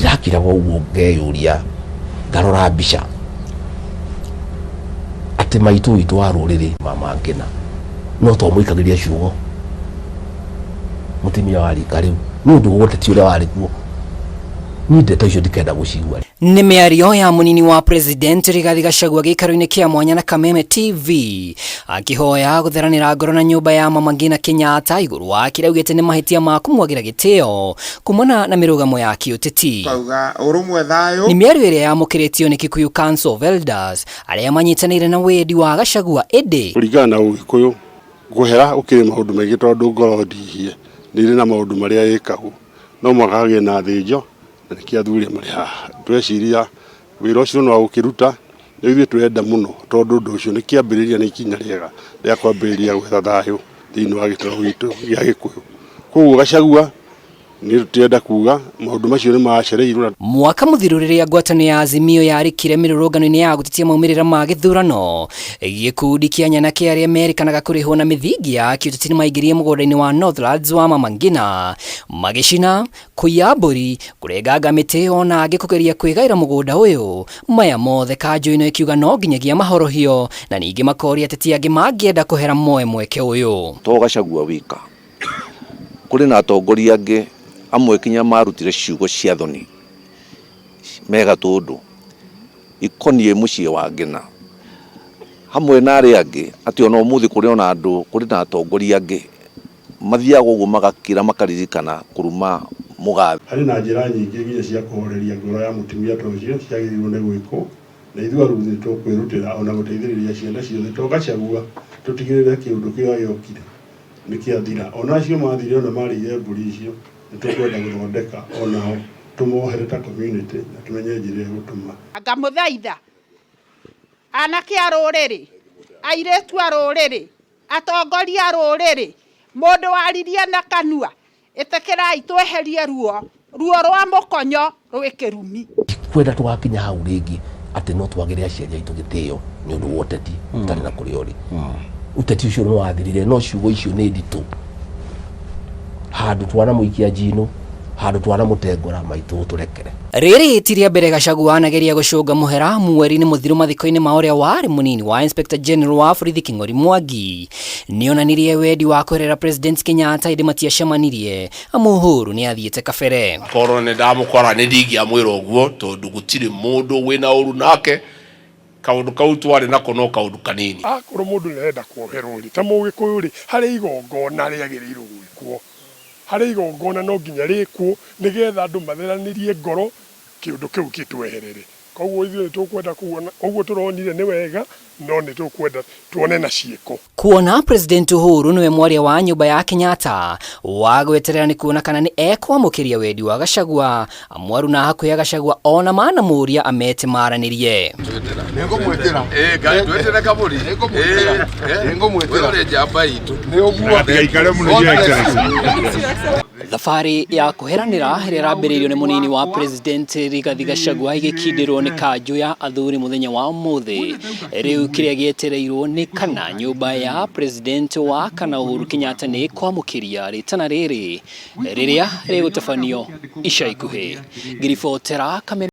ndirakira woguo ngeyuria ngarora mbica ati maitu itu aruriri mama ngena no to muikagiria ciugo mutimia wari kariu ni undu wote ti uria wari kuo ni ndeto icio ndikenda gucigua. Nĩ mĩario ya munini wa president Rigathi Gachagua gĩikaro-inĩ kĩa mwanya na Kameme TV akihoya gutheranĩra ngoro na nyũmba ya Mama Ngina Kenyatta igũrũ wa kĩrĩa augĩte nĩ mahĩtia ma kũmwagĩra gĩtĩo kumana na mĩrũgamo ya kĩũteti. Nĩ mĩario ĩrĩa yamũkĩrĩtio nĩ Kikuyu Council of Elders arĩa manyitanĩire na wendi wa Gachagua ĩndĩ kũringana na Ũgĩkũyũ ngũhera ũkĩrĩ maũndũ maingĩ tondũ ngoro ndihie nĩrĩ na maũndũ marĩa ĩkagwo no mwakagĩa na thĩnjo nĩkĩ athuri marĩ haha tweciria wĩra ũcio no ũkĩruta nĩithuĩ twenda mũno tondũ ũndũ ũcio nĩ kĩambĩrĩria nĩ ikinya rĩega rĩa kwambĩrĩria gwetha thayũ thĩinĩ wa gĩtarũ gitũ gĩa Gĩkũyũ. Koguo Gachagua nĩ tũrenda kuga maũndũ macio nĩ macereirwo. Mwaka mũthiru rĩrĩa ngwatanĩro ya Azimio yarĩkire mĩrũrũngano-inĩ ya gũtetia maumĩrĩra ma gĩthurano, gĩkundi kĩa Nyanake arĩa merĩkanaga kũrĩhwo na mĩthingi ya kĩũteti nĩ maingĩrire mũgũnda-inĩ wa Northlands wa Mama Ngina magĩcina, kũiya mbũri, kũrenganga mĩtĩ ona angĩ kũgeria kwĩgaĩra mũgũnda ũyũ. Maya mothe kanjũ ĩno ĩkiuga no nginyagia mahorohio na ningĩ makoria ateti angĩ mangĩenda kũhera moe mweke ũyũ. To Gachagua wika kũrĩ na atongoria angĩ amwe kinya marutire ciugo cia thoni mega tondũ ikonie mũciĩ wa Ngina hamwe na arĩa angĩ atĩ ona ũmũthĩ kũrĩ ona andũ kũrĩ na atongoria angĩ mathiaga ũguo magakira makaririkana kũruma mũgathe. Harĩ na njĩra nyingĩ nginya cia kũhoreria ngoro ya mũtumia ta ũcio ciagĩrĩirwo nĩ gwĩkwo na ithuĩ arũi nĩ tũkwĩrutĩra ona gũteithĩrĩria ciana ciothe to Gachagua tũtigĩrĩre kĩũndũ kĩrĩa gĩokire nĩ kĩathira ona acio mathire ona marĩire mbũri icio nĩtũkwenda gũthondeka onao tũmohere ta community na tũmenye njĩra gũtũma. Ngamũthaitha anake a rũrĩrĩ, airĩtu a rũrĩrĩ, atongoria a rũrĩrĩ, mũndũ waririe na kanua ĩtĩkĩrai tweherie ruo rwa mũkonyo rwĩ kĩrumi. Kwenda tũgakinya hau rĩngĩ atĩ no twagĩre aciari aitũ gĩtĩo nĩ ũndũ wa ũteti ũtarĩ na kũrĩa ũrĩ. Ũteti ũcio nĩ wathirire no ciugo icio nĩ nditũ. Handũ twana mũikia njino handũ twana mũtengora maitũ tũrekere. Rĩrĩ ti rĩa mbere Gachagua anageria gũcũnga mũhera mweri-inĩ mũthiru mathiko-inĩ ma ũrĩa warĩ mũnini wa Inspector General wa borithi King'ori Mwangi. Nĩonanirie wendi wa kũherera President Kenyatta ĩndĩ matiacemanirie Mũhuru nĩ athiĩte kabere. Korwo nĩ ndamũkora nĩ ndingĩamwĩra ũguo tondũ gũtirĩ mũndũ wĩna ũru nake kaũndũ kau twarĩ nako no kaũndũ kanini. Akorwo mũndũ nĩarenda kuoherwo rĩ ta Mũgĩkũyũ rĩ harĩ igongona rĩagĩrĩirwo gwĩkwo. Harĩ igongona no nginya rĩkwo nĩgetha andũ matheranĩrie ngoro kĩũndũ kĩu gĩtweherere. Koguo ithuĩ nĩtũkwenda kuona ũguo tũronire nĩ wega no nĩtũkwenda tuone na ciĩko. Kuona President Uhuru nĩwe mwaria wa nyũmba ya Kenyatta wa gweterera nĩ kuona kana nĩ ekwamũkĩria wendi wa Gachagua. Mwaru na hakuhĩ ya Gachagua ona manamũria amete maranĩrie. Nĩngũmwĩtĩra ngai twetera kaburi nĩngũmwĩtĩra ũrĩa njamba itũ nĩ ũguo ngaikare mũno ya Excellency. Thabarĩ ya kũheranĩra ĩrĩa ĩrambĩrĩirio nĩ mũnini wa President Rigathi Gachagua igĩkindĩrwo nĩ kanjũ ya athuri mũthenya wa ũmũthĩ. Rĩu kĩrĩa gĩetereirwo nĩ kana nyũmba ya President wa kana Uhuru Kenyatta nĩ kwamũkĩria rĩtana rĩrĩ rĩrĩa rĩgũtabanio ica ikuhĩ. Ngiribotera Kameme.